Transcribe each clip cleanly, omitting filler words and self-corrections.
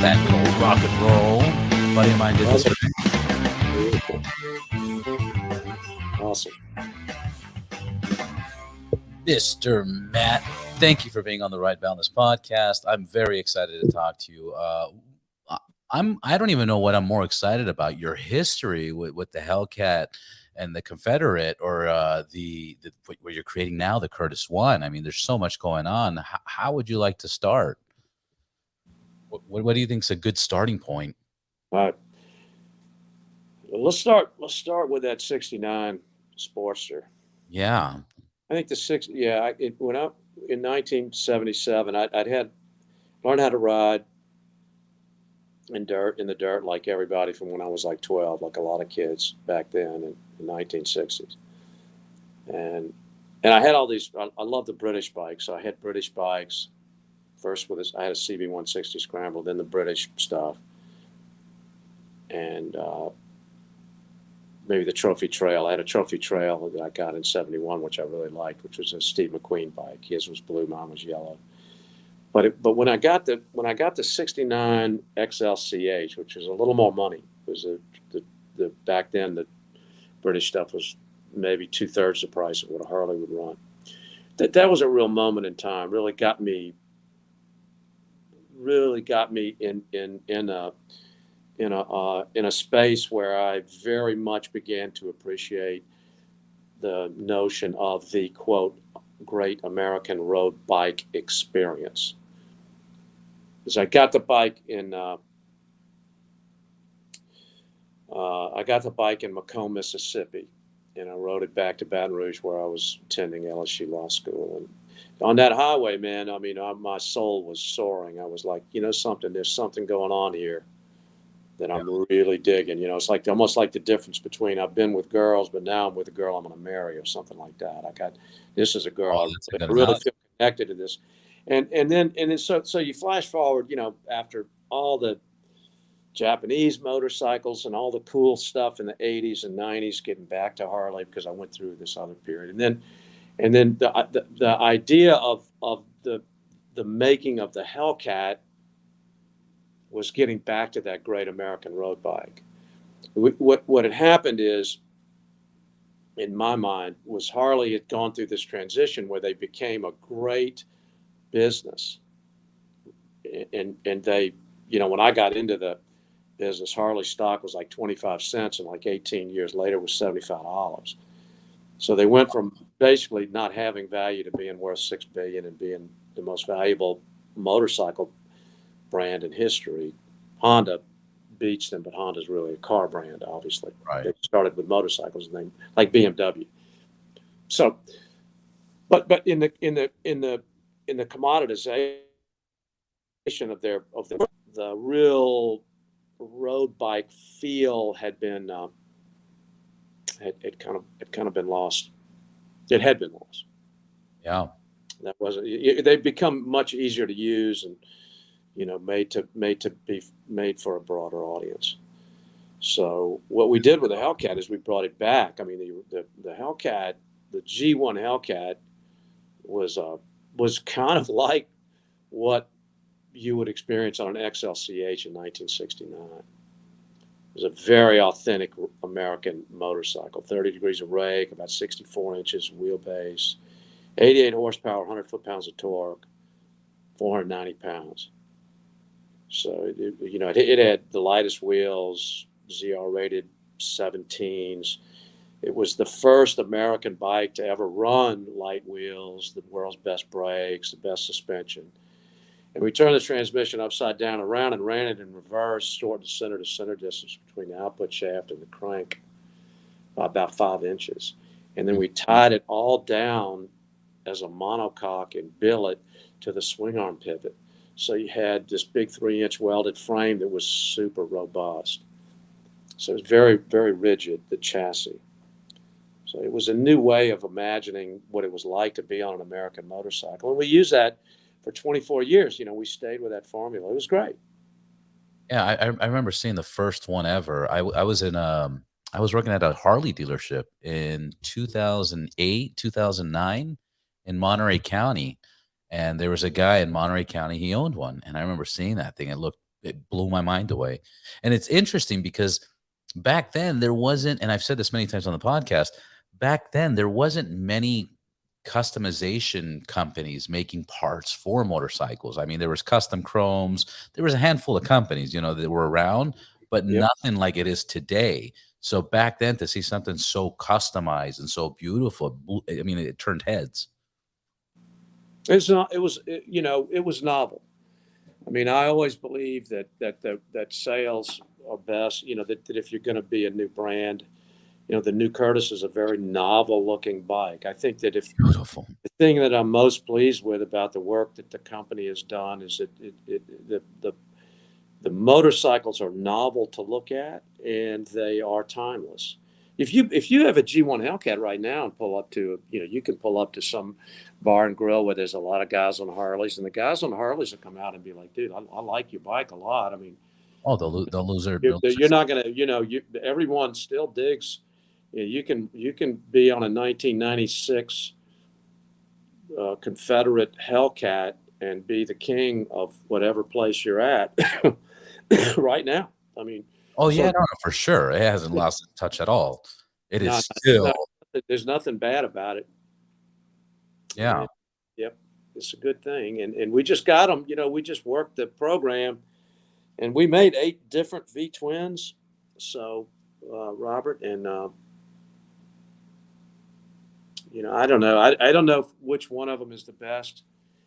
that good old rock and roll. A buddy of mine did this for me. Beautiful. Awesome. Mr. Matt, thank you for being on the Right Balance podcast. I'm very excited to talk to you. I don't even know what I'm more excited about, your history with the Hellcat and the Confederate, or the what you're creating now, the Curtis One. I mean, there's so much going on. How would you like to start? What do you think is a good starting point? All right. Well, let's start with that '69 Sportster. Yeah. I think when I in 1977, I'd had learned how to ride in the dirt like everybody from when I was like 12, like a lot of kids back then in the 1960s. And I had all these. I love the British bikes. So I had British bikes. First with this, I had a CB160 Scramble, then the British stuff, and maybe the Trophy Trail. I had a Trophy Trail that I got in '71, which I really liked, which was a Steve McQueen bike. His was blue, mine was yellow. But when I got the '69 XLCH, which was a little more money, because the back then the British stuff was maybe 2/3 the price of what a Harley would run. That was a real moment in time. Really got me in a space where I very much began to appreciate the notion of the quote great American road bike experience. Because I got the bike in Macomb, Mississippi, and I rode it back to Baton Rouge, where I was attending LSU Law School. And on that highway, man, I mean, my soul was soaring. I was like, something. There's something going on here that I'm really digging. It's like almost like the difference between I've been with girls, but now I'm with a girl I'm going to marry, or something like that. This is a girl. I really feel connected to this. And then so you flash forward, after all the Japanese motorcycles and all the cool stuff in the '80s and '90s, getting back to Harley, because I went through this other period, and then the idea of the making of the Hellcat was getting back to that great American road bike. What had happened is, in my mind, was Harley had gone through this transition where they became a great business, and they, when I got into the business, Harley stock was like 25 cents, and like 18 years later was $75. So they went from basically not having value to being worth $6 billion and being the most valuable motorcycle brand in history. Honda beats them, but Honda's really a car brand, obviously. Right. They started with motorcycles, and then like BMW. So, but in the commoditization of the real road bike feel had been had kind of been lost. It had been lost. Yeah. That wasn't. They've become much easier to use, and made for a broader audience. So what we did with the Hellcat is we brought it back. I mean, the Hellcat, the G1 Hellcat, was kind of like what you would experience on an XLCH in 1969. It was a very authentic American motorcycle. 30 degrees of rake, about 64 inches wheelbase, 88 horsepower, 100 foot-pounds of torque, 490 pounds. So it had the lightest wheels, ZR rated 17s. It was the first American bike to ever run light wheels, the world's best brakes, the best suspension. And we turned the transmission upside down around and ran it in reverse, stored the center to center distance between the output shaft and the crank by about 5 inches. And then we tied it all down as a monocoque and billet to the swing arm pivot. So you had this big 3-inch welded frame that was super robust. So it was very, very rigid, the chassis. So it was a new way of imagining what it was like to be on an American motorcycle. And we used that for 24 years. We stayed with that formula. It was great. Yeah, I remember seeing the first one ever. I was working at a Harley dealership in 2008, 2009 in Monterey County. And there was a guy in Monterey County, he owned one. And I remember seeing that thing. It looked it blew my mind away. And it's interesting because back then there wasn't, and I've said this many times on the podcast, back then there wasn't many customization companies making parts for motorcycles. I mean, there was Custom Chromes, there was a handful of companies, you know, that were around, but Yep. nothing like it is today. So back then to see something so customized and so beautiful, I mean, it turned heads. It's not. It was. You know, it was novel. I mean, I always believe that sales are best. You know, that if you're going to be a new brand, you know, the new Curtis is a very novel looking bike. I think that if Beautiful. the thing that I'm most pleased with about the work that the company has done is that the motorcycles are novel to look at and they are timeless. If you have a G1 Hellcat right now and pull up to, you know, you can pull up to some bar and grill where there's a lot of guys on Harleys, and the guys on Harleys will come out and be like, dude, I like your bike a lot. I mean, Oh, they'll lose their, you're not gonna, you know, everyone still digs. You know, you can be on a 1996 Confederate Hellcat and be the king of whatever place you're at right now. I mean, oh yeah, so no, for sure. It hasn't lost its touch at all. It is no, still, there's nothing bad about it. I yeah. mean, yep, it's a good thing, and we just got them. You know, we just worked the program, and we made 8 different V twins. So, Robert, and you know, I don't know. I don't know which one of them is the best.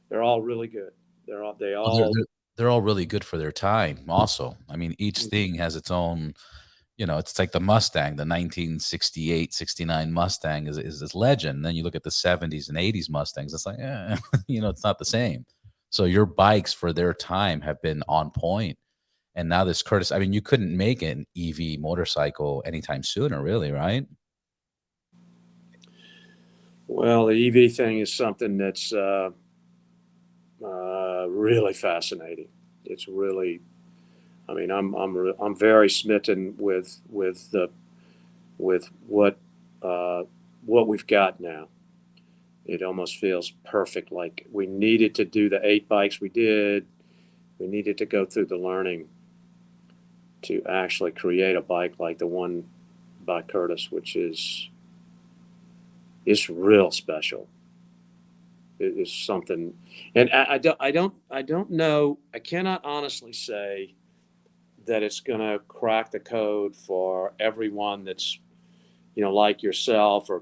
They're all really good. They Well, all. they're all really good for their time also. I mean, each Mhm. thing has its own, you know, it's like the Mustang, the 1968, 69 Mustang is this legend. Then you look at the 70s and 80s Mustangs, it's like, you know, it's not the same. So your bikes for their time have been on point. And now this Curtis, I mean, you couldn't make an EV motorcycle anytime sooner, really, right? Well, the EV thing is something that's really fascinating. It's really, I mean, I'm very smitten with what we've got now. It almost feels perfect. Like we needed to do the 8 bikes we did. We needed to go through the learning to actually create a bike like the one by Curtis, which is it's real special. It is something, and I don't know. I cannot honestly say that it's going to crack the code for everyone that's, you know, like yourself, or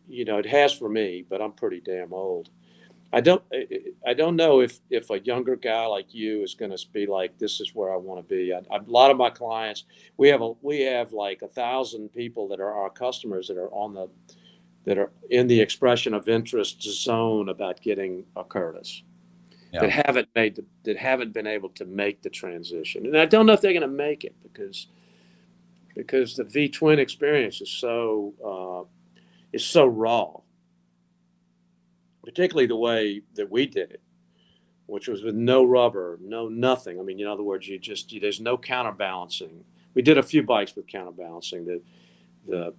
you know, it has for me, but I'm pretty damn old. I don't know if a younger guy like you is going to be like, this is where I want to be. A lot of my clients, we have like 1,000 people that are our customers that are in the expression of interest zone about getting a Curtis, Yeah. that haven't been able to make the transition, and I don't know if they're going to make it because the V twin experience is so raw, particularly the way that we did it, which was with no rubber, no nothing. I mean, in other words, there's no counterbalancing. We did a few bikes with counterbalancing, the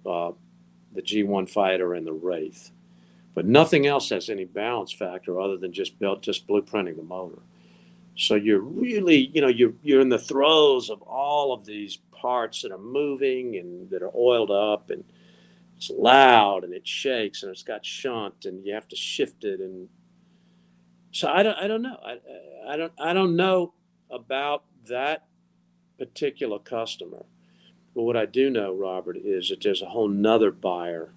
G1 Fighter and the Wraith, but nothing else has any balance factor other than just blueprinting the motor. So you're really, you know, you're in the throes of all of these parts that are moving and that are oiled up, and it's loud and it shakes and it's got shunt and you have to shift it. And so I don't know. I don't know about that particular customer. But what I do know, Robert, is that there's a whole nother buyer,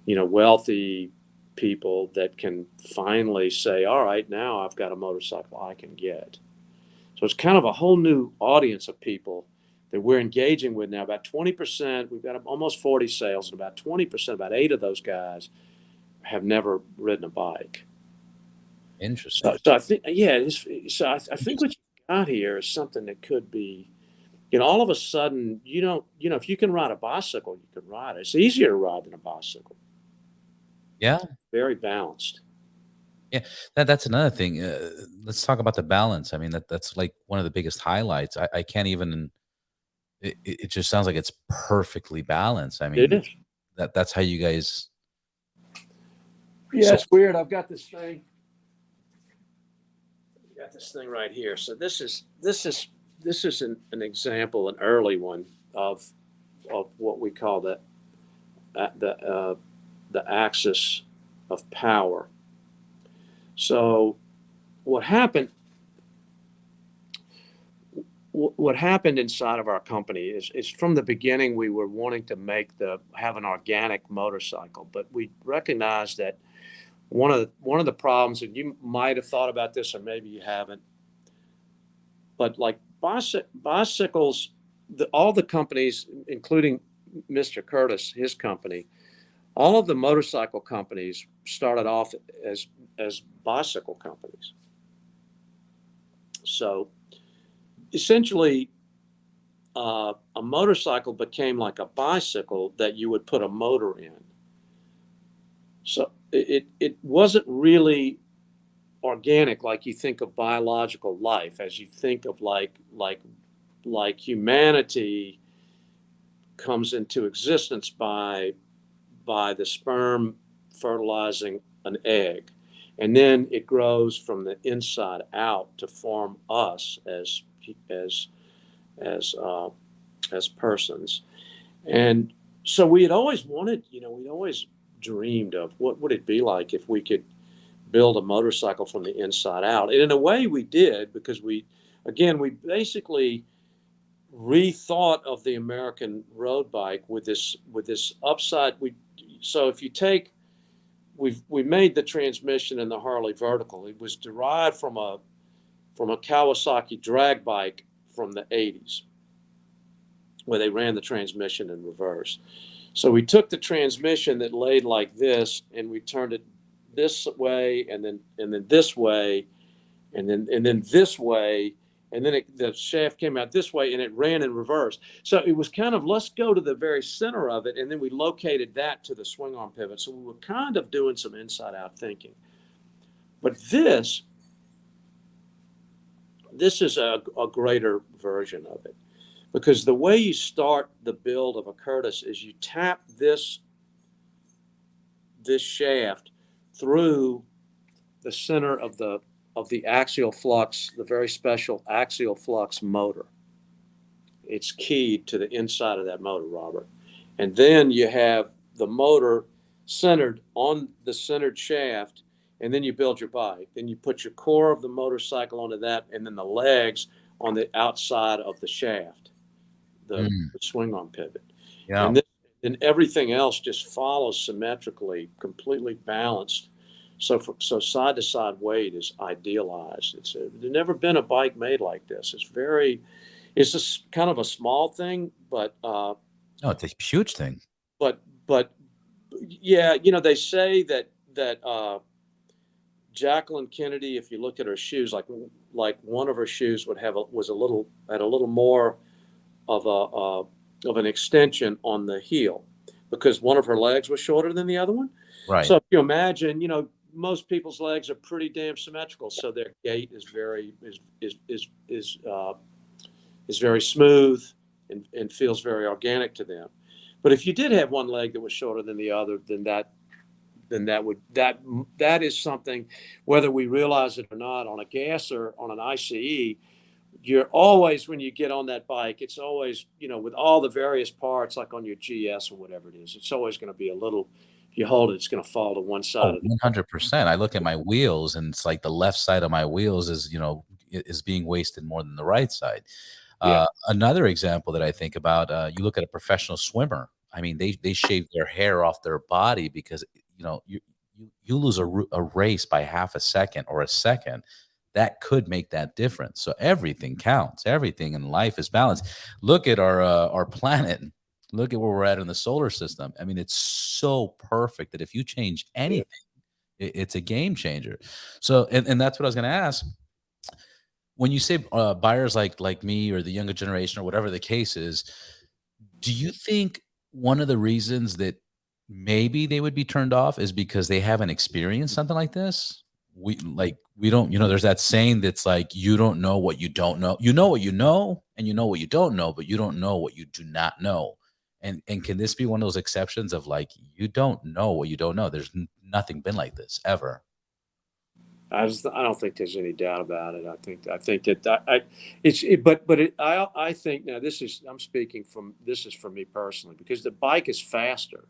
you know, wealthy people that can finally say, all right, now I've got a motorcycle I can get. So it's kind of a whole new audience of people that we're engaging with now. About 20%, we've got almost 40 sales, and about 20%, about 8 of those guys have never ridden a bike. So, Interesting. so I think, yeah, I think what you got here is something that could be, you know, all of a sudden, you don't, you know, if you can ride a bicycle, you can ride it. It's easier to ride than a bicycle. Yeah. Very balanced. Yeah. That's another thing. Let's talk about the balance. I mean, that's like one of the biggest highlights. I can't even, it just sounds like it's perfectly balanced. I It mean, is. that's how you guys, Yeah, so it's weird. I've got this thing. got this thing right here. So this is an example, an early one of what we call the axis of power. So what happened what happened inside of our company is from the beginning we were wanting to have an organic motorcycle, but we recognized that one of the problems, and you might have thought about this or maybe you haven't, but like bicycles, all the companies, including Mr. Curtis, his company, all of the motorcycle companies started off as bicycle companies. So essentially, a motorcycle became like a bicycle that you would put a motor in. So it wasn't really organic like you think of biological life, as you think of like humanity comes into existence by the sperm fertilizing an egg, and then it grows from the inside out to form us as as uh, as persons. And so we had always wanted, we'd always dreamed of what would it be like if we could build a motorcycle from the inside out. And in a way we did, because we basically rethought of the American road bike with this upside. So if you take, we made the transmission in the Harley vertical. It was derived from a Kawasaki drag bike from the 80s, where they ran the transmission in reverse. So we took the transmission that laid like this, and we turned it this way, and then this way, and then this way, and then the shaft came out this way, and it ran in reverse. So it was kind of, let's go to the very center of it, and then we located that to the swing arm pivot. So we were kind of doing some inside out thinking. But this is a greater version of it, because the way you start the build of a Curtis is you tap this shaft through the center of the axial flux, the very special axial flux motor. It's keyed to the inside of that motor, Robert. And then you have the motor centered on the centered shaft, and then you build your bike. Then you put your core of the motorcycle onto that, and then the legs on the outside of the shaft, the swing arm pivot. Yeah. And everything else just follows symmetrically, completely balanced. So side to side weight is idealized. There's never been a bike made like this. It's just kind of a small thing, but No, it's a huge thing. but yeah, they say that Jacqueline Kennedy, if you look at her shoes, like one of her shoes had a little more of an extension on the heel, because one of her legs was shorter than the other one. Right. So if you imagine, most people's legs are pretty damn symmetrical, so their gait is very smooth and feels very organic to them. But if you did have one leg that was shorter than the other, then that is something, whether we realize it or not, on a gas or on an ICE, you're always, when you get on that bike, it's always, with all the various parts, like on your GS or whatever it is, it's always going to be a little, if you hold it, it's going to fall to one side of the 100%. I look at my wheels, and it's like the left side of my wheels is being wasted more than the right side. Another example that I think about, you look at a professional swimmer. I mean, they shave their hair off their body because you lose a race by half a second or a second. That could make that difference. So everything counts. Everything in life is balanced. Look at our planet. Look at where we're at in the solar system. I mean, it's so perfect that if you change anything, it's a game changer. So, and that's what I was going to ask. When you say buyers like me or the younger generation or whatever the case is, do you think one of the reasons that maybe they would be turned off is because they haven't experienced something like this? We don't, there's that saying that's like, you don't know what you don't know. You know what you know, and you know what you don't know, but you don't know what you do not know. And can this be one of those exceptions of like, you don't know what you don't know? There's nothing been like this ever. I don't think there's any doubt about it. I think that I think now I'm speaking from, this is for me personally, because the bike is faster.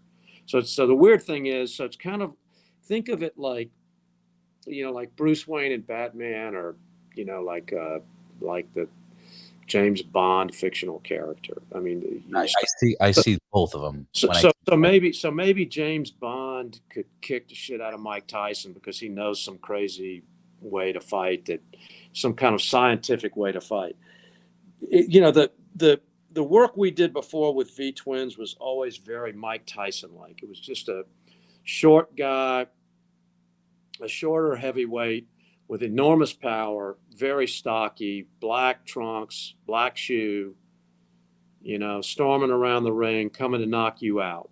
So the weird thing is, so it's kind of, think of it like, like Bruce Wayne and Batman, or, like the James Bond fictional character. I mean, I see both of them. Maybe James Bond could kick the shit out of Mike Tyson because he knows some crazy way to fight, that some kind of scientific way to fight. The work we did before with V Twins was always very Mike Tyson like. It was just a short guy, a shorter heavyweight with enormous power, very stocky, black trunks, black shoe, storming around the ring, coming to knock you out.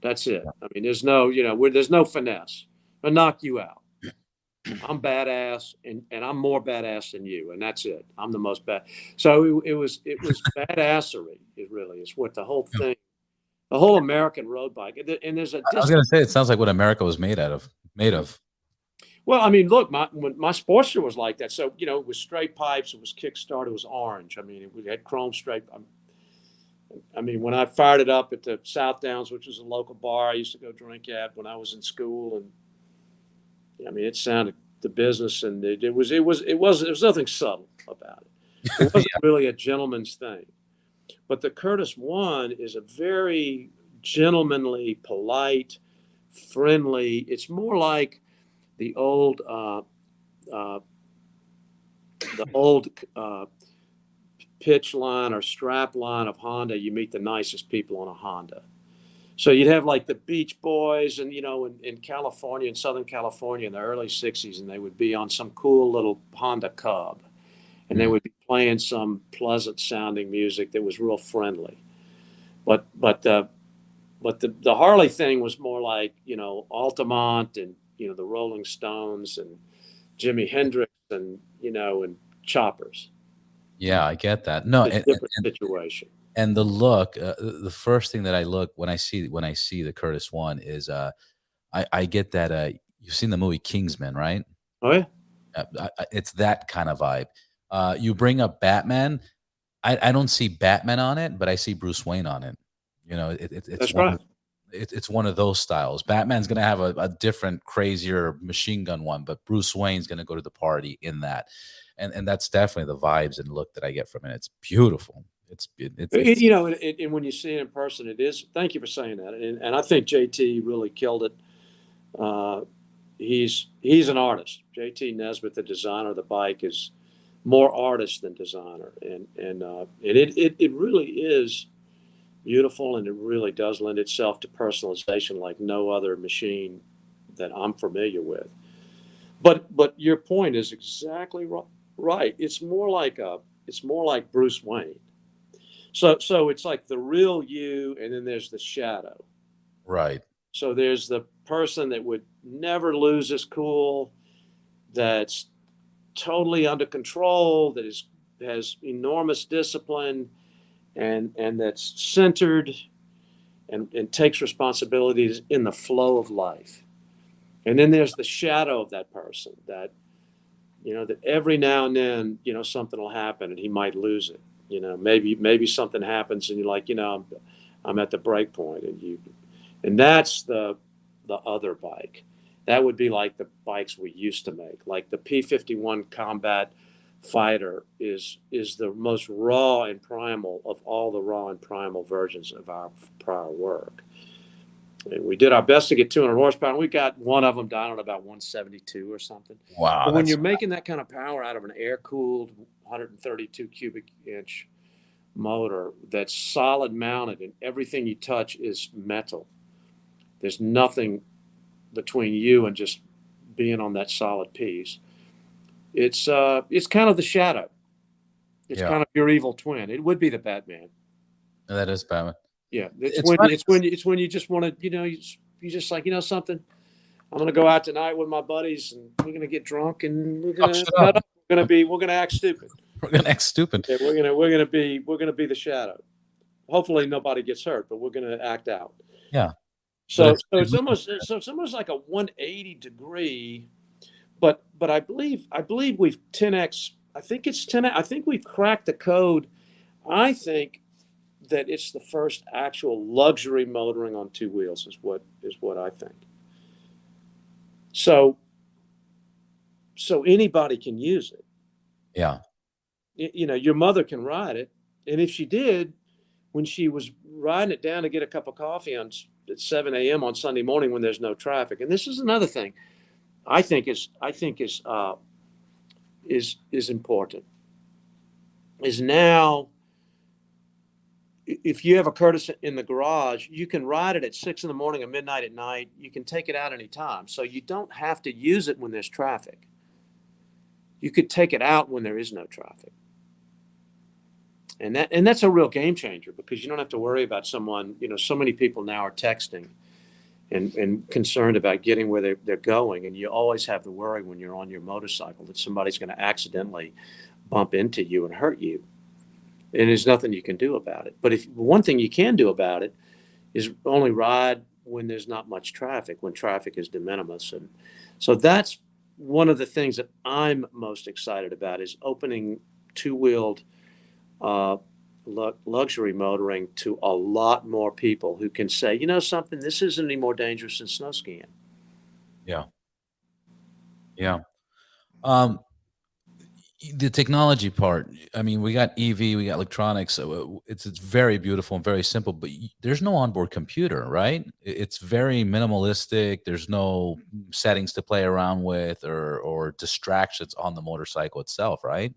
That's it. I mean, there's no finesse. I knock you out. I'm badass, and I'm more badass than you, and that's it. I'm the most bad. So it was badassery. It really is what the whole thing, the whole American road bike. And there's a. I was going to say, it sounds like what America was made of. Well, I mean, look, my Sportster was like that. So it was straight pipes. It was kickstart. It was orange. I mean, it had chrome straight. I mean, when I fired it up at the South Downs, which was a local bar I used to go drink at when I was in school, and I mean, it sounded the business, and it was nothing subtle about it. It wasn't really a gentleman's thing. But the Curtis One is a very gentlemanly, polite, friendly. It's more like the old pitch line or strap line of Honda. You meet the nicest people on a Honda. So you'd have like the Beach Boys, and in California, in Southern California in the early '60s, and they would be on some cool little Honda Cub, and they would be playing some pleasant sounding music that was real friendly. But the Harley thing was more like Altamont, and the Rolling Stones, and Jimi Hendrix, and and choppers. Yeah, I get that. No, It's a different situation. And the look, the first thing that I look when I see the Curtis One is I get that you've seen the movie Kingsman, right? Oh yeah. It's that kind of vibe. You bring up Batman, I don't see Batman on it, but I see Bruce Wayne on it. It's That's right. It's one of those styles. Batman's gonna have a different, crazier machine gun one, but Bruce Wayne's gonna go to the party in that, and that's definitely the vibes and look that I get from it. It's beautiful. And when you see it in person, it is. Thank you for saying that. And I think JT really killed it. He's an artist. JT Nesbitt, the designer of the bike, is more artist than designer, and it really is beautiful, and it really does lend itself to personalization like no other machine that I'm familiar with. But your point is exactly right. It's more like Bruce Wayne. So it's like the real you, and then there's the shadow. Right. So there's the person that would never lose his cool, that's totally under control, that has enormous discipline, and that's centered, and takes responsibilities in the flow of life. And then there's the shadow of that person that that every now and then something will happen and he might lose it. Maybe something happens and you're like, I'm at the break point, and that's the other bike. That would be like the bikes we used to make, like the P-51 Combat Fighter is the most raw and primal of all the raw and primal versions of our prior work. And we did our best to get 200 horsepower. We got one of them down at about 172 or something. Wow. But when you're making that kind of power out of an air-cooled 132 cubic inch motor that's solid mounted, and everything you touch is metal, there's nothing between you and just being on that solid piece. It's kind of the shadow. It's kind of your evil twin. It would be the Batman. That is Batman. Yeah, it's when you just want to, you just like, something. I'm gonna go out tonight with my buddies, and we're gonna get drunk, and we're gonna act stupid. We're gonna act stupid. Yeah, we're gonna be the shadow. Hopefully nobody gets hurt, but we're gonna act out. Yeah. So it's almost like a 180 degree but I believe we've 10x. I think it's 10. I think we've cracked the code. I think that it's the first actual luxury motoring on two wheels is what I think. So anybody can use it. Yeah. Your mother can ride it, and if she did, when she was riding it down to get a cup of coffee at 7 a.m. on Sunday morning when there's no traffic, and this is another thing I think is important is now if you have a Curtis in the garage, you can ride it at 6 in the morning or midnight at night. You can take it out anytime, so you don't have to use it when there's traffic. You could take it out when there is no traffic. And that's a real game changer because you don't have to worry about someone. So many people now are texting and concerned about getting where they're going, and you always have the worry when you're on your motorcycle that somebody's going to accidentally bump into you and hurt you, and there's nothing you can do about it. But if one thing you can do about it is only ride when there's not much traffic, when traffic is de minimis, and so that's one of the things that I'm most excited about is opening two-wheeled uh, luxury motoring to a lot more people who can say, something, this isn't any more dangerous than snow skiing. Yeah. Yeah. Um, the technology part. I mean, we got EV, we got electronics. So it's very beautiful and very simple, but there's no onboard computer, right? It's very minimalistic. There's no settings to play around with or distractions on the motorcycle itself, right?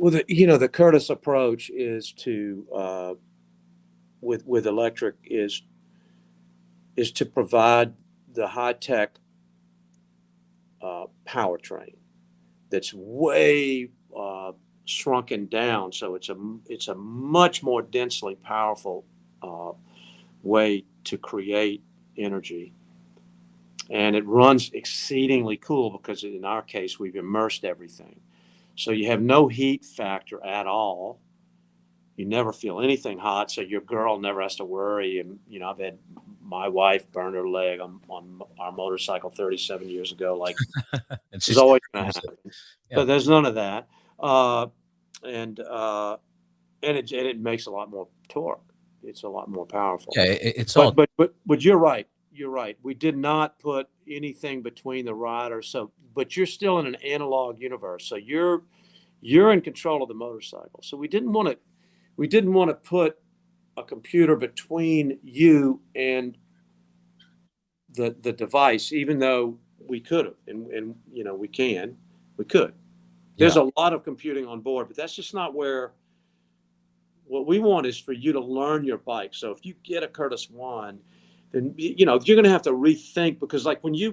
Well, the Curtis approach is to with electric is to provide the high tech powertrain that's way shrunken down, so it's a much more densely powerful uh, way to create energy, and it runs exceedingly cool because in our case we've immersed everything, so you have no heat factor at all. You never feel anything hot, so your girl never has to worry. And I've had my wife burn her leg on our motorcycle 37 years ago. Like And it's she's always going to happen, yeah. but there's none of that. And it makes a lot more torque. It's a lot more powerful. Yeah, it's all But you're right. You're right. We did not put anything between the rider. So, but you're still in an analog universe. So you're in control of the motorcycle. So we didn't want to put a computer between you and the device, even though we could have, and we could. yeah. There's a lot of computing on board, but that's just not where. What we want is for you to learn your bike. So if you get a Curtis One, then you're going to have to rethink because like when you're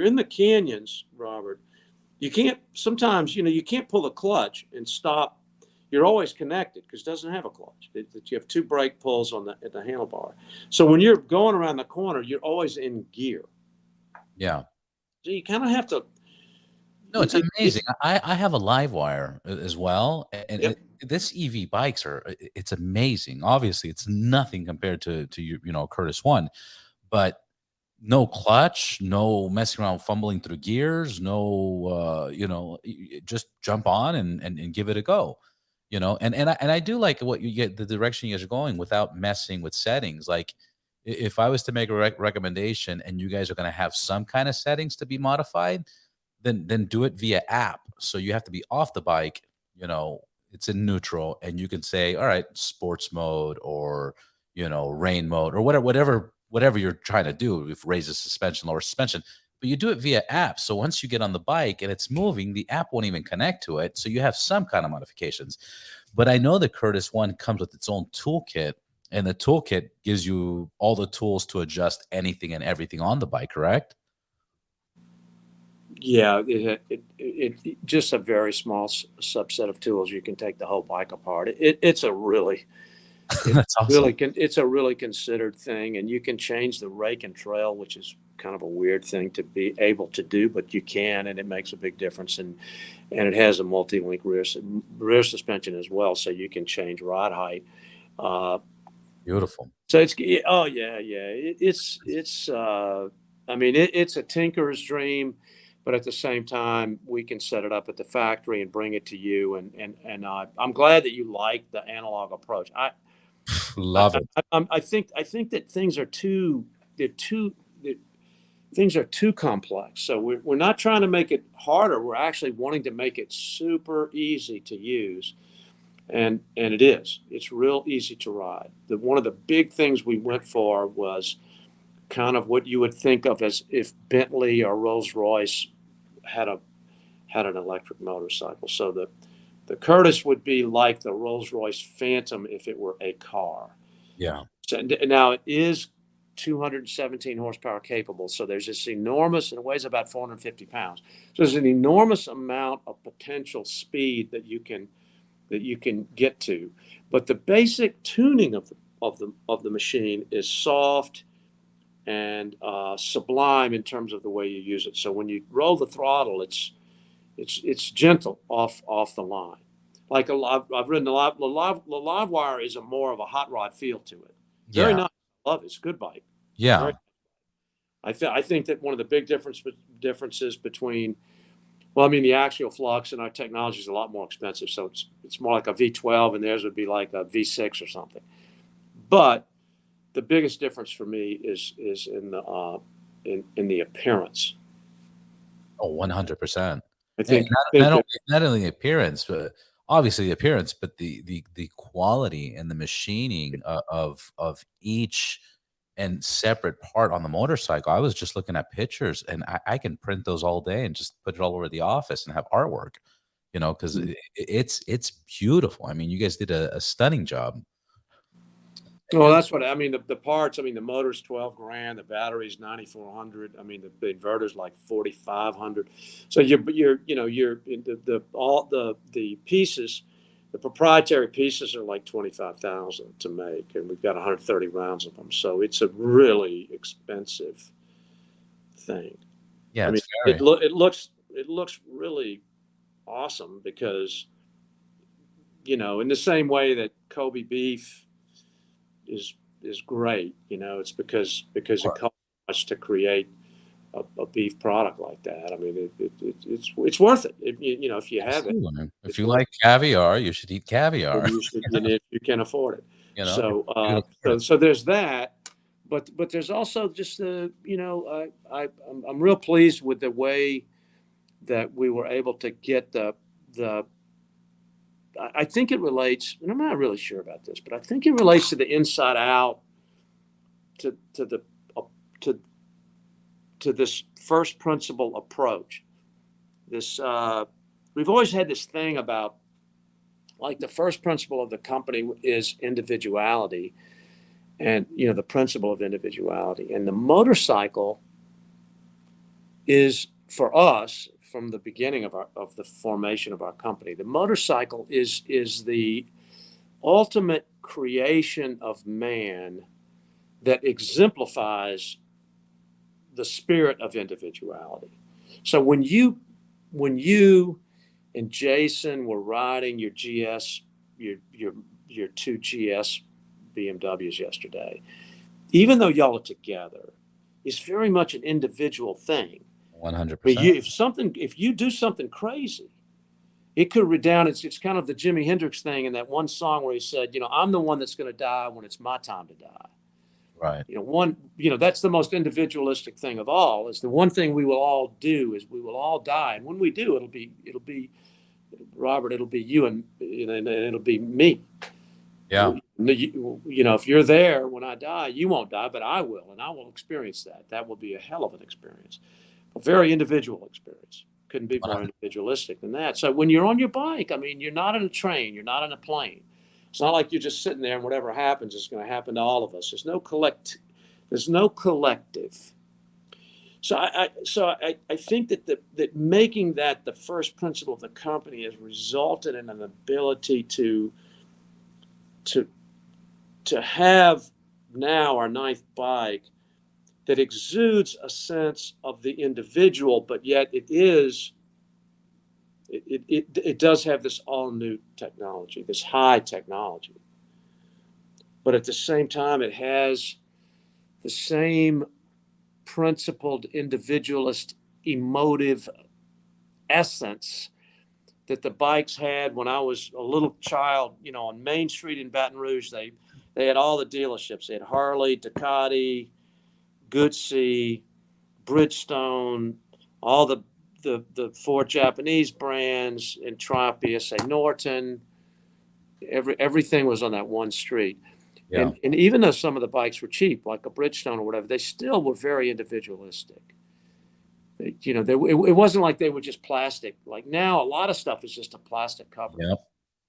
in the canyons, Robert, you can't sometimes you can't pull the clutch and stop. You're always connected because it doesn't have a clutch. You have two brake pulls at the handlebar. So when you're going around the corner, you're always in gear. Yeah. So you kind of have to. No, it's amazing. It's I have a live wire as well, and Yep. this EV bikes are it's amazing. Obviously, it's nothing compared to Curtis One, but no clutch, no messing around fumbling through gears, no just jump on and give it a go. And I do like what you get the direction you guys are going without messing with settings. Like if I was to make a recommendation and you guys are going to have some kind of settings to be modified, then do it via app. So you have to be off the bike, it's in neutral, and you can say, all right, sports mode or rain mode or whatever you're trying to do, if raise the suspension, lower suspension. But you do it via app. So once you get on the bike and it's moving, the app won't even connect to it. So you have some kind of modifications. But I know the Curtis One comes with its own toolkit, and the toolkit gives you all the tools to adjust anything and everything on the bike, correct? Yeah, it just a very small subset of tools. You can take the whole bike apart. It's a really That's awesome. it's a really considered thing, and you can change the rake and trail, which is kind of a weird thing to be able to do, but you can, and it makes a big difference. And it has a multi-link rear suspension as well, so you can change ride height. Uh, Beautiful. so it's oh yeah, yeah, it's I mean, it's a tinkerer's dream, but at the same time, we can set it up at the factory and bring it to you. And I'm glad that you like the analog approach. I, Love it. I think that they're too that things are too complex. So we're not trying to make it harder. We're actually wanting to make it super easy to use, and it is. It's real easy to ride. One of the big things we went for was kind of what you would think of as if Bentley or Rolls-Royce had a had an electric motorcycle. So the Curtis would be like the Rolls-Royce Phantom if it were a car. Yeah. So now it is 217 horsepower capable. So there's this enormous, and it weighs about 450 pounds. So there's an enormous amount of potential speed that you can get to. But the basic tuning of the machine is soft and sublime in terms of the way you use it. So when you roll the throttle, it's gentle off the line. Like I've ridden the live wire is a more of a hot rod feel to it. Very Yeah. nice. I love it. It's a good bike. Yeah. Very, I think that one of the big differences between, well, I mean, the axial flux and our technology is a lot more expensive. So it's more like a V12 and theirs would be like a V6 or something. But the biggest difference for me is in the appearance. Oh, 100%. I And think not only the appearance, but obviously the appearance, but the quality and the machining of each and separate part on the motorcycle. I was just looking at pictures, and I can print those all day and just put it all over the office and have artwork, because it's beautiful. I mean, you guys did a stunning job. well, that's what I mean. The parts. I mean, the motor's 12 grand. The battery's 9,400. I mean, the inverter's like 4,500. So you're all the pieces, the proprietary pieces are like 25,000 to make, and we've got 130 rounds of them. So it's a really expensive thing. Yeah, I mean, it's very. it looks really awesome because in the same way that Kobe beef is great. It's because it costs much to create a beef product like that. I mean, it's worth it. If you have it, Absolutely. If it's you worth like caviar, you should eat caviar. it. You should, if you can afford it. You know, So, if you can afford it. so there's that. But there's also just I'm real pleased with the way that we were able to get the I think it relates, and I'm not really sure about this, but I think it relates to the inside out to the to to this first principle approach. This we've always had this thing about, like, the first principle of the company is individuality, and the principle of individuality, and the motorcycle is, for us, from the beginning of the formation of our company, the motorcycle is the ultimate creation of man that exemplifies the spirit of individuality. So when you and Jason were riding your GS, your two GS BMWs yesterday, even though y'all are together, it's very much an individual thing. But 100%. if you do something crazy, it could redound. It's kind of the Jimi Hendrix thing in that one song where he said, I'm the one that's going to die when it's my time to die. Right. That's the most individualistic thing of all. Is the one thing we will all do is we will all die, and when we do, it'll be Robert. It'll be you, and it'll be me. Yeah. If you're there when I die, you won't die, but I will, and I will experience that. That will be a hell of an experience, a very individual experience. Couldn't be more individualistic than that. So when you're on your bike, I mean, you're not in a train, you're not in a plane. It's not like you're just sitting there and whatever happens is going to happen to all of us. There's no collective. So I think that making that the first principle of the company has resulted in an ability to have now our ninth bike that exudes a sense of the individual, but yet it does have this all new technology, this high technology. But at the same time, it has the same principled, individualist, emotive essence that the bikes had when I was a little child. On Main Street in Baton Rouge, they had all the dealerships. They had Harley, Ducati, Goodsey, Bridgestone, all the four Japanese brands, and Triumph, BSA, Norton. Everything was on that one street. Yeah. And even though some of the bikes were cheap, like a Bridgestone or whatever, they still were very individualistic. It wasn't like they were just plastic. Like now, a lot of stuff is just a plastic cover. Yep.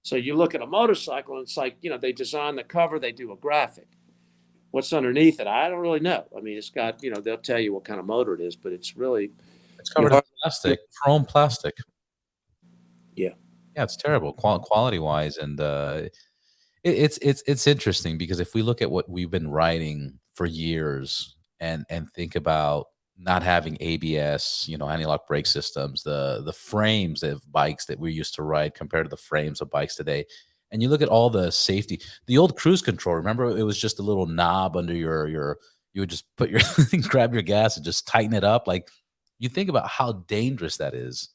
So you look at a motorcycle, and it's like, they design the cover, they do a graphic. What's underneath it, I don't really know. I mean, it's got, they'll tell you what kind of motor it is, but it's covered in plastic, chrome plastic. Yeah. Yeah, it's terrible quality wise, and it's interesting because if we look at what we've been riding for years and think about not having ABS, anti-lock brake systems, the frames of bikes that we used to ride compared to the frames of bikes today, and you look at all the safety, the old cruise control. Remember, it was just a little knob under your. You would just put your grab your gas and just tighten it up. Like, you think about how dangerous that is,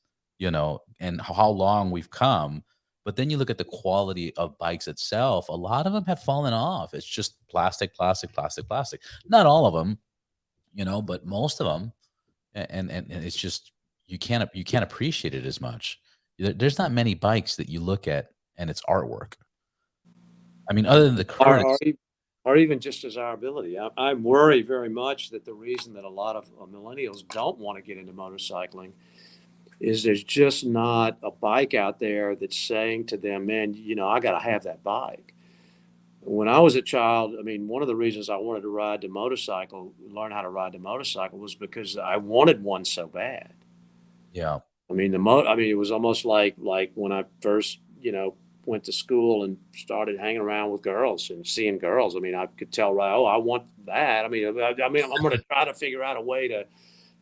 and how long we've come. But then you look at the quality of bikes itself. A lot of them have fallen off. It's just plastic, plastic, plastic, plastic. Not all of them, but most of them. And it's just you can't appreciate it as much. There's not many bikes that you look at and it's artwork. I mean, other than the Curtis. Or even just desirability. I worry very much that the reason that a lot of millennials don't want to get into motorcycling is there's just not a bike out there that's saying to them, man, I got to have that bike. When I was a child, I mean, one of the reasons I wanted to learn how to ride the motorcycle, was because I wanted one so bad. Yeah. I mean, it was almost like when I first, went to school and started hanging around with girls and seeing girls. I mean, I could tell, right, I want that. I mean, I'm going to try to figure out a way to,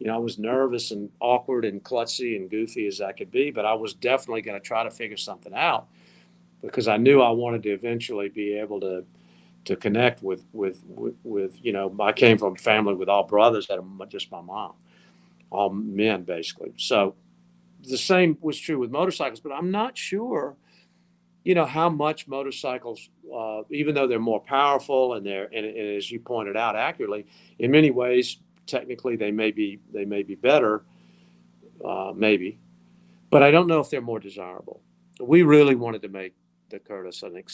I was nervous and awkward and klutzy and goofy as I could be, but I was definitely going to try to figure something out, because I knew I wanted to eventually be able to connect with I came from a family with all brothers, that are just my mom, all men basically. So the same was true with motorcycles, but I'm not sure, how much motorcycles, even though they're more powerful and and as you pointed out accurately, in many ways, technically they may be better, maybe, but I don't know if they're more desirable. We really wanted to make the Curtis, I think,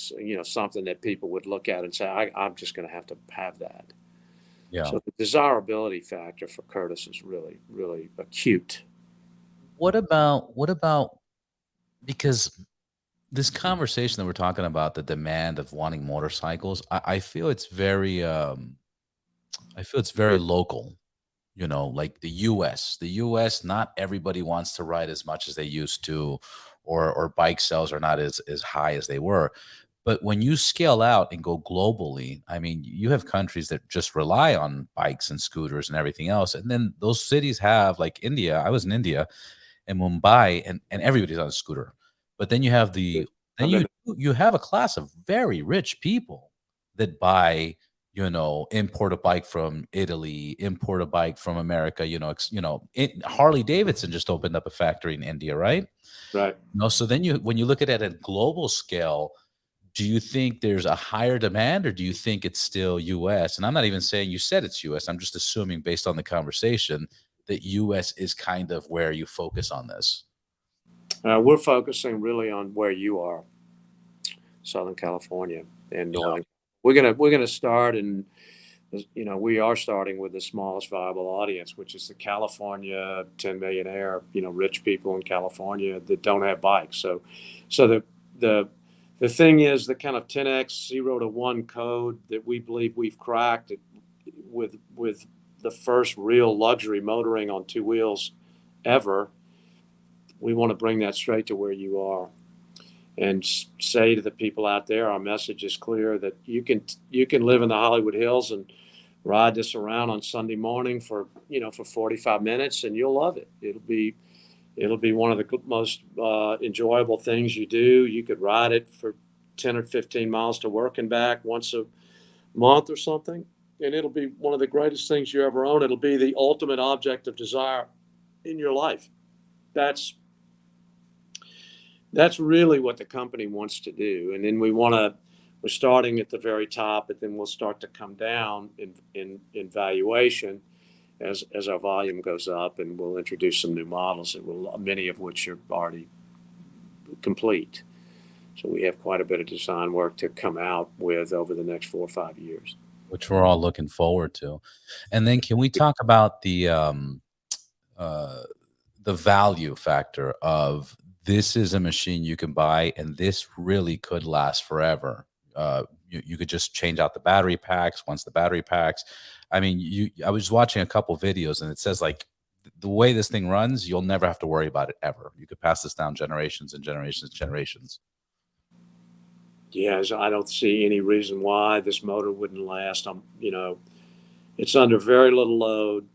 something that people would look at and say, I'm just going to have that. Yeah. So the desirability factor for Curtis is really, really acute. What about because this conversation that we're talking about, the demand of wanting motorcycles, I feel it's very local. Like the US, not everybody wants to ride as much as they used to, or bike sales are not as high as they were. But when you scale out and go globally, I mean, you have countries that just rely on bikes and scooters and everything else. And then those cities have, like India. I was in India and Mumbai, and everybody's on a scooter. But then you have you have a class of very rich people that buy, import a bike from Italy, import a bike from America. Harley Davidson just opened up a factory in India, right? Right. So then when you look at it at a global scale, do you think there's a higher demand, or do you think it's still US? And I'm not even saying you said it's US. I'm just assuming, based on the conversation, that US is kind of where you focus on this. We're focusing really on where you are, Southern California and Northern. Yeah. We're gonna start, and we are starting with the smallest viable audience, which is the California 10 millionaire, rich people in California that don't have bikes. So the thing is, the kind of 10x 0 to 1 code that we believe we've cracked with the first real luxury motoring on two wheels ever. We want to bring that straight to where you are, and say to the people out there, our message is clear, that you can live in the Hollywood Hills and ride this around on Sunday morning for 45 minutes, and you'll love it. It'll be one of the most enjoyable things you do. You could ride it for 10 or 15 miles to work and back once a month or something, and it'll be one of the greatest things you ever own. It'll be the ultimate object of desire in your life. That's really what the company wants to do. And then we're starting at the very top, but then we'll start to come down in valuation as our volume goes up, and we'll introduce some new models many of which are already complete. So we have quite a bit of design work to come out with over the next 4 or 5 years, which we're all looking forward to. And then can we talk about the value factor of this is a machine you can buy, and this really could last forever. You could just change out the battery packs once the battery packs. I mean, I was watching a couple videos, and it says like the way this thing runs, you'll never have to worry about it ever. You could pass this down generations and generations and generations. Yeah, so I don't see any reason why this motor wouldn't last. It's under very little load.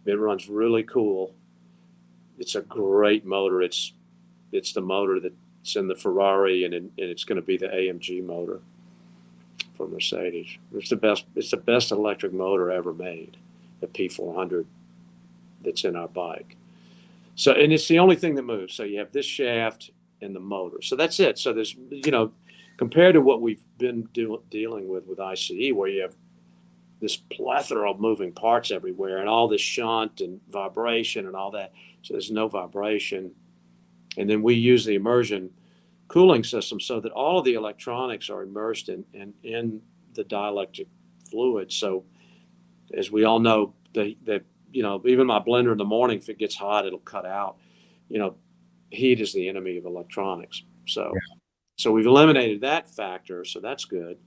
It runs really cool. It's a great motor. It's the motor that's in the Ferrari, and it's going to be the AMG motor for Mercedes. It's the best electric motor ever made, the P400 that's in our bike. So, and it's the only thing that moves. So you have this shaft and the motor. So that's it. So there's, compared to what we've been dealing with ICE, where you have this plethora of moving parts everywhere and all this shunt and vibration and all that. So there's no vibration. And then we use the immersion cooling system so that all of the electronics are immersed in the dielectric fluid. So as we all know, even my blender in the morning, if it gets hot, it'll cut out. Heat is the enemy of electronics. So, So we've eliminated that factor. So that's good.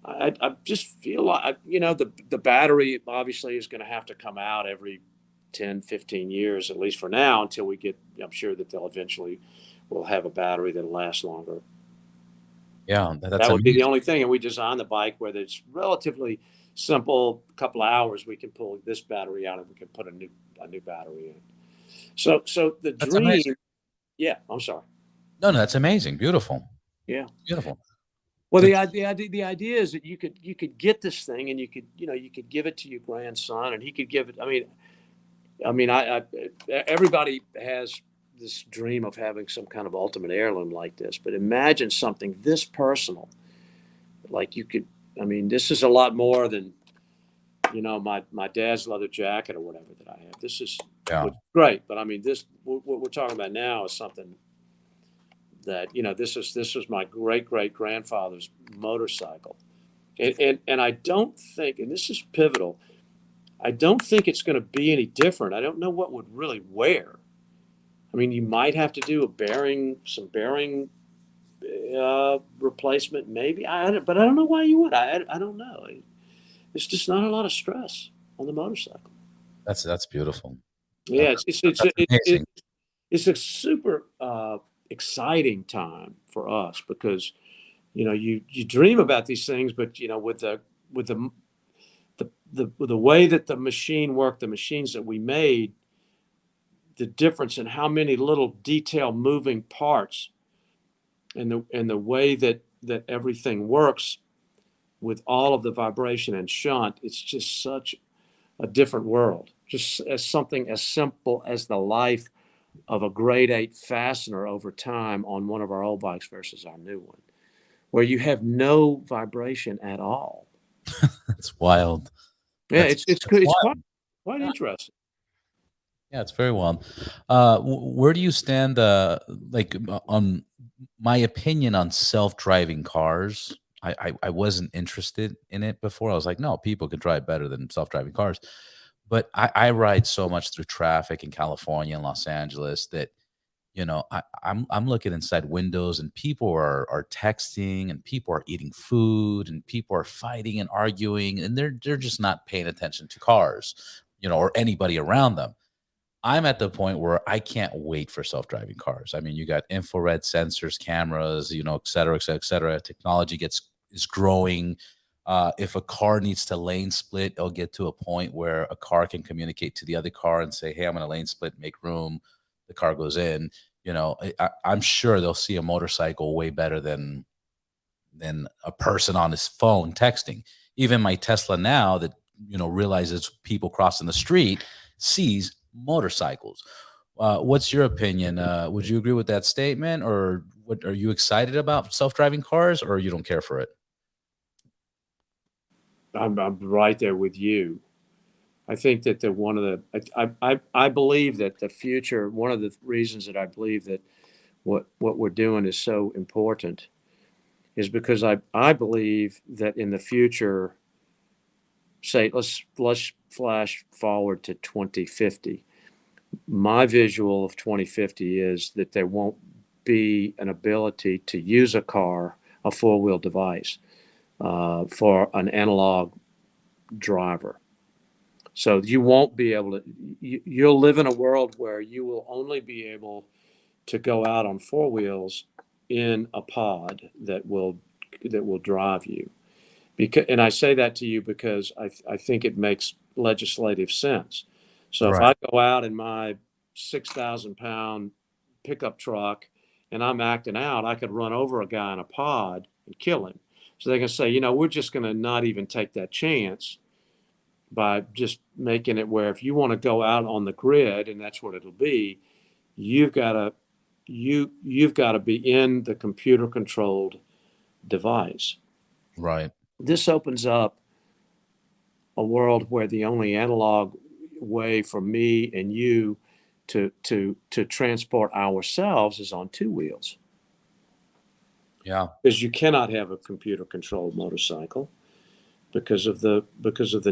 I just feel like, the battery obviously is going to have to come out every 10, 15 years, at least for now, until I'm sure that they'll eventually will have a battery that'll last longer. Yeah, that would be the only thing. And we designed the bike where it's relatively simple. A couple of hours, we can pull this battery out and we can put a new battery in. So the That's dream, amazing. Yeah, I'm sorry. No, that's amazing. Beautiful. Yeah. Beautiful. Well, the idea is that you could get this thing and you could give it to your grandson and he could give it. I everybody has this dream of having some kind of ultimate heirloom like this, but imagine something this personal. Like this is a lot more than, my dad's leather jacket or whatever that I have. This is great, but what we're talking about now is something that, this was my great grandfather's motorcycle. And I don't think, and this is pivotal, I don't think it's going to be any different. I don't know what would really wear. You might have to do some bearing replacement, maybe. But I don't know why you would. I don't know. It's just not a lot of stress on the motorcycle. That's beautiful. Yeah, it's a super exciting time for us because you dream about these things, but with the way that the machine worked, the machines that we made, the difference in how many little detail moving parts and the way that everything works with all of the vibration and shunt, it's just such a different world. Just as something as simple as the life of a grade 8 fastener over time on one of our old bikes versus our new one, where you have no vibration at all. It's wild. Yeah, it's quite interesting. Yeah, it's very wild. Where do you stand, on my opinion on self-driving cars? I wasn't interested in it before. I was like, no, people can drive better than self-driving cars. But I ride so much through traffic in California and Los Angeles that, I'm looking inside windows and people are texting and people are eating food and people are fighting and arguing and they're just not paying attention to cars, or anybody around them. I'm at the point where I can't wait for self-driving cars. You got infrared sensors, cameras, et cetera, et cetera, et cetera. Technology is growing. If a car needs to lane split, it'll get to a point where a car can communicate to the other car and say, hey, I'm going to lane split, make room. The car goes in. I'm sure they'll see a motorcycle way better than a person on his phone texting. Even my Tesla now that, realizes people crossing the street sees motorcycles. What's your opinion? Would you agree with that statement, or what, are you excited about self-driving cars, or you don't care for it? I'm right there with you. I think that one of the I believe that the future, one of the reasons that I believe that what we're doing is so important is because I believe that in the future, say let's flash forward to 2050. My visual of 2050 is that there won't be an ability to use a car, a four-wheel device, for an analog driver. So you won't be able to, you'll live in a world where you will only be able to go out on four wheels in a pod that will drive you. Because, and I say that to you because I think it makes legislative sense. So if Right. I go out in my 6,000 pound pickup truck and I'm acting out, I could run over a guy in a pod and kill him. So they can say, we're just going to not even take that chance by just making it where if you want to go out on the grid, and that's what it'll be, you've got to you've got to be in the computer controlled device. Right. This opens up a world where the only analog way for me and you to transport ourselves is on two wheels. Yeah. Because you cannot have a computer controlled motorcycle because of the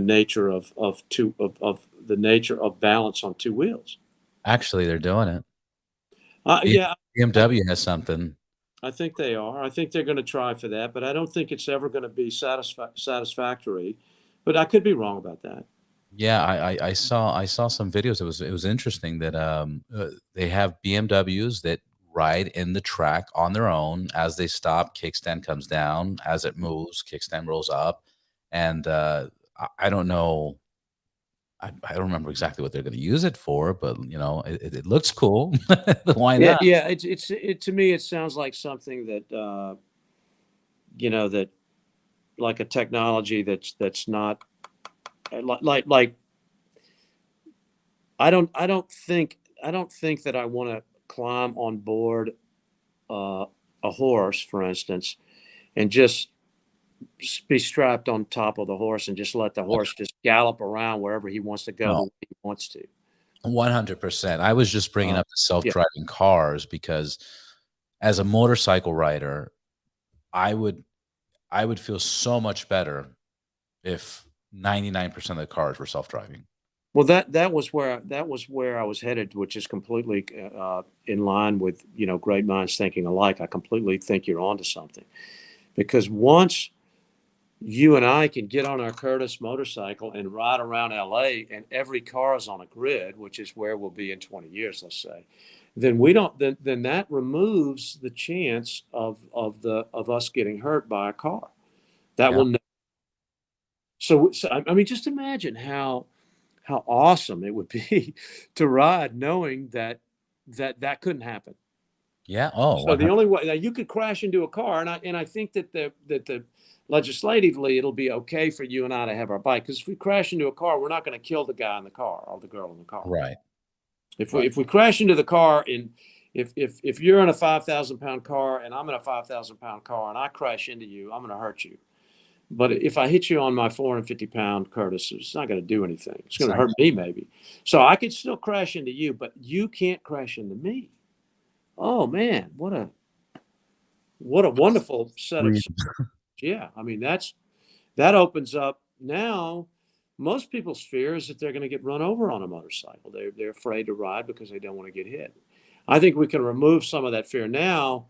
nature of the nature of balance on two wheels. Actually, they're doing it. Yeah, BMW has something. I think they are. I think they're going to try for that, but I don't think it's ever going to be satisfactory. But I could be wrong about that. Yeah, I saw some videos. It was interesting that they have BMWs that ride in the track on their own. As they stop, kickstand comes down. As it moves, kickstand rolls up. And I don't know. I don't remember exactly what they're going to use it for, but it looks cool. Why Yeah, not? yeah. It to me, it sounds like something that that like a technology that's not like I don't think that I want to climb on board uh, a horse, for instance, and just be strapped on top of the horse and just let the horse just gallop around wherever he wants to go the No, way he wants to. 100%. I was just bringing Uh, up the yeah. self-driving cars because as a motorcycle rider, I would I would feel so much better if 99% of the cars were self-driving. Well, that was where I was headed, which is completely in line with great minds thinking alike. I completely think you're onto something because once you and I can get on our Curtis motorcycle and ride around LA and every car is on a grid, which is where we'll be in 20 years, let's say, then we don't then that removes the chance of us getting hurt by a car. That Yeah. will so I mean just imagine how awesome it would be to ride knowing that couldn't happen. Yeah. Oh, So the 100. only way now you could crash into a car, and I think that the legislatively it'll be okay for you and I to have our bike because if we crash into a car, we're not going to kill the guy in the car or the girl in the car. Right. If we Right. if we crash into the car and if you're in a 5,000 pound car and I'm in a 5,000 pound car and I crash into you, I'm going to hurt you. But if I hit you on my 450 pound Curtis, it's not going to do anything. It's It's going to not hurt me maybe. So I could still crash into you, but you can't crash into me. Oh man, what a wonderful set of, freedom. yeah. I mean that opens up now. Most people's fear is that they're going to get run over on a motorcycle. They're afraid to ride because they don't want to get hit. I think we can remove some of that fear now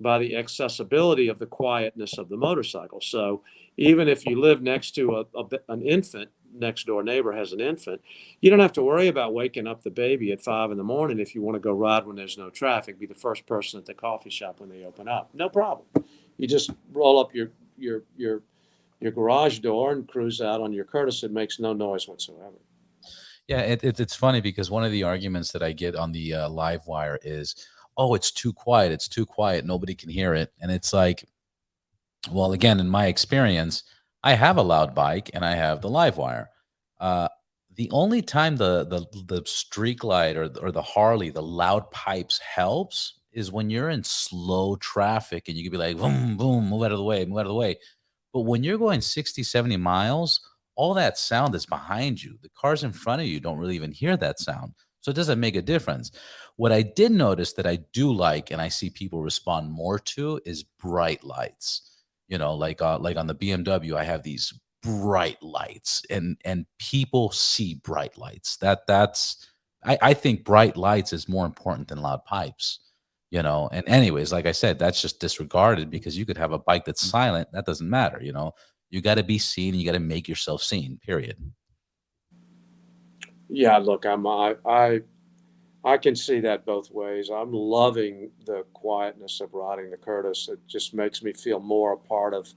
by the accessibility of the quietness of the motorcycle. So even if you live next to an infant, next door neighbor has an infant, you don't have to worry about waking up the baby at 5 in the morning if you want to go ride when there's no traffic. Be the first person at the coffee shop when they open up. No problem. You just roll up your garage door and cruise out on your Curtis. It makes no noise whatsoever. Yeah, it's funny because one of the arguments that I get on the live wire is, "Oh, it's too quiet. It's too quiet. Nobody can hear it." And it's like, well, again, in my experience, I have a loud bike and I have the live wire. Uh, the only time the street glide or the Harley, the loud pipes helps is when you're in slow traffic and you can be like, boom, boom, move out of the way, move out of the way. But when you're going 60, 70 miles, all that sound is behind you. The cars in front of you don't really even hear that sound. So it doesn't make a difference. What I did notice that I do like and I see people respond more to is bright lights. Like on the BMW, I have these bright lights and people see bright lights. I think bright lights is more important than loud pipes. And anyways, like I said, that's just disregarded because you could have a bike that's silent. That doesn't matter. You got to be seen. You got to make yourself seen, period. Yeah, look, I can see that both ways. I'm loving the quietness of riding the Curtis. It just makes me feel more a part of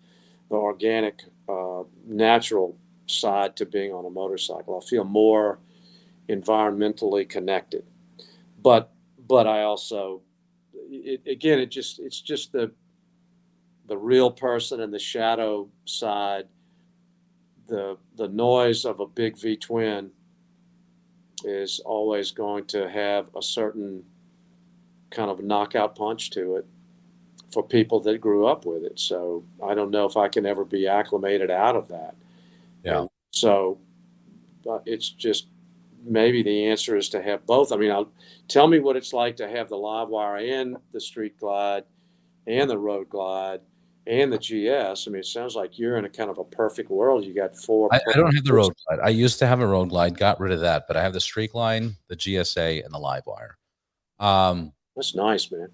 the organic, natural side to being on a motorcycle. I feel more environmentally connected. But I also, again, it's just the real person and the shadow side. The noise of a big V twin is always going to have a certain kind of knockout punch to it for people that grew up with it. So I don't know if I can ever be acclimated out of that. Yeah. And so it's just maybe the answer is to have both. I mean, tell me what it's like to have the live wire and the street glide and the road glide and the GS. I mean, it sounds like you're in a kind of a perfect world. You got four. I don't have the road glide. I used to have a road glide, got rid of that, but I have the streak line, the GSA, and the live wire. That's nice, man.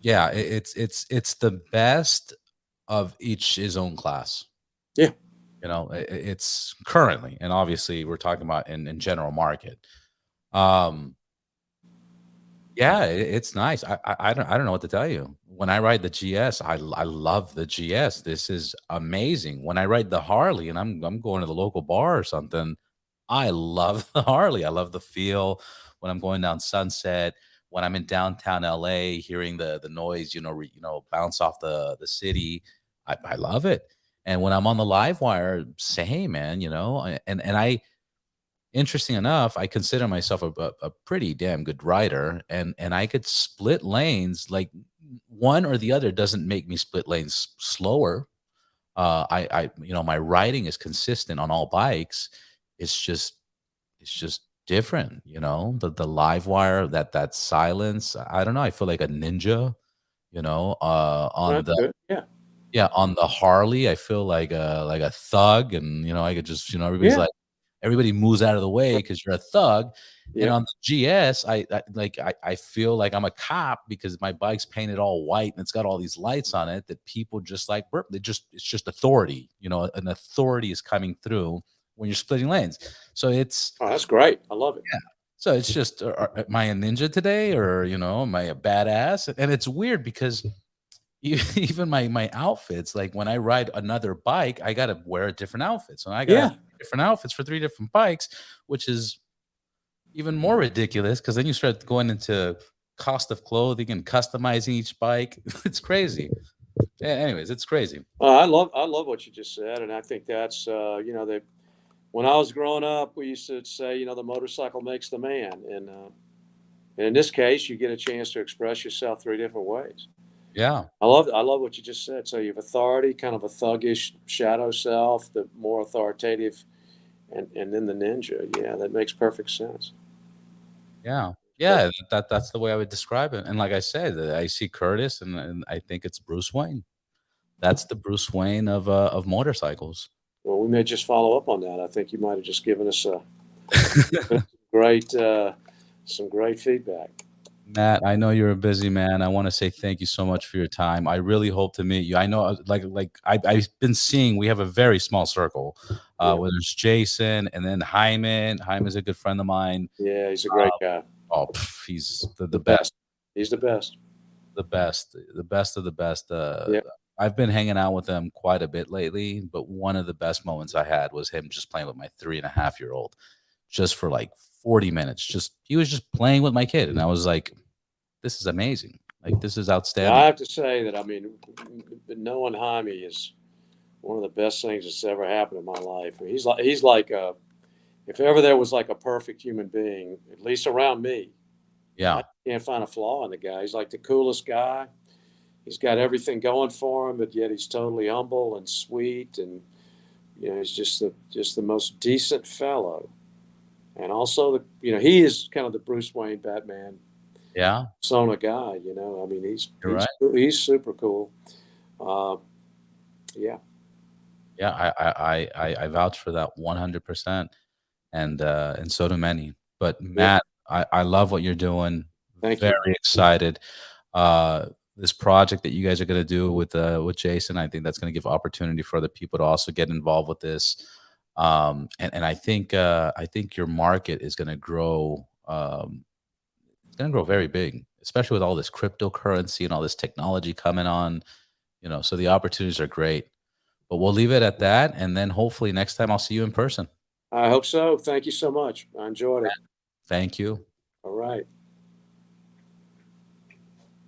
Yeah, it's the best of each his own class. Yeah. It's currently, and obviously we're talking about in general market. Um, yeah, it's nice. I don't know what to tell you. When I ride the GS, I love the GS. This is amazing. When I ride the Harley and I'm going to the local bar or something, I love the Harley. I love the feel when I'm going down Sunset, when I'm in downtown LA, hearing the noise, bounce off the city. I love it. And when I'm on the live wire, same man, and I interesting enough, I consider myself a pretty damn good rider, and I could split lanes. Like one or the other doesn't make me split lanes slower. My riding is consistent on all bikes. It's just different. The live wire, that silence. I don't know. I feel like a ninja. On That's the good. Yeah. yeah, on the Harley, I feel like a thug, and I could just everybody's Yeah. like everybody moves out of the way because you're a thug. And Yeah. on the GS, I feel like I'm a cop because my bike's painted all white and it's got all these lights on it that people just like burp. It's just authority. An authority is coming through when you're splitting lanes. So it's Oh, that's great. I love it. yeah. So it's just, am I a ninja today, or am I a badass? And it's weird because even my outfits, like when I ride another bike, I gotta wear a different outfit. So I gotta have Yeah. different outfits for 3 different bikes, which is even more ridiculous because then you start going into cost of clothing and customizing each bike. It's crazy. Anyways, it's crazy. I love what you just said, and I think that's that when I was growing up, we used to say the motorcycle makes the man, and in this case, you get a chance to express yourself three different ways. Yeah. I love what you just said. So you have authority, kind of a thuggish shadow self, the more authoritative, and then the ninja. Yeah, that makes perfect sense. Yeah. Yeah. That's the way I would describe it. And like I said, I see Curtis and I think it's Bruce Wayne. That's the Bruce Wayne of motorcycles. Well, we may just follow up on that. I think you might have just given us a great, some great feedback. Matt, I know you're a busy man. I want to say thank you so much for your time. I really hope to meet you. I know, I've been seeing we have a very small circle. Yeah, Whether it's Jason and then Hyman. Hyman's a good friend of mine. yeah, he's a great guy. He's the The best, best. He's the best. the best, the best of the best. Yeah. I've been hanging out with him quite a bit lately, but one of the best moments I had was him just playing with my 3.5-year-old, just for like 40 minutes. Just he was just playing with my kid, and I was like, this is amazing. Like, this is Yeah, I outstanding. have to say that I mean, knowing Jaime is one of the best things that's ever happened in my life. He's like if ever there was like a perfect human being, at least around me, I Yeah. can't find a flaw in the guy. He's like the coolest guy. He's got everything going for him, but yet he's totally humble and sweet, and he's just the most decent fellow. And also he is kind of the Bruce Wayne Batman Yeah. persona guy. I mean You're right. he's super cool. Uh, yeah, Yeah. I vouch for that 100%. And so do many. But yeah. Matt, I love what you're doing. Thank you. Very excited. Uh, this project that you guys are going to do with Jason, I think that's going to give opportunity for other people to also get involved with this. And I think your market is going to grow. It's going to grow very big, especially with all this cryptocurrency and all this technology coming on. So the opportunities are great. But we'll leave it at that, and then hopefully next time I'll see you in person. I hope so. Thank you so much. I enjoyed it. Thank you. All right.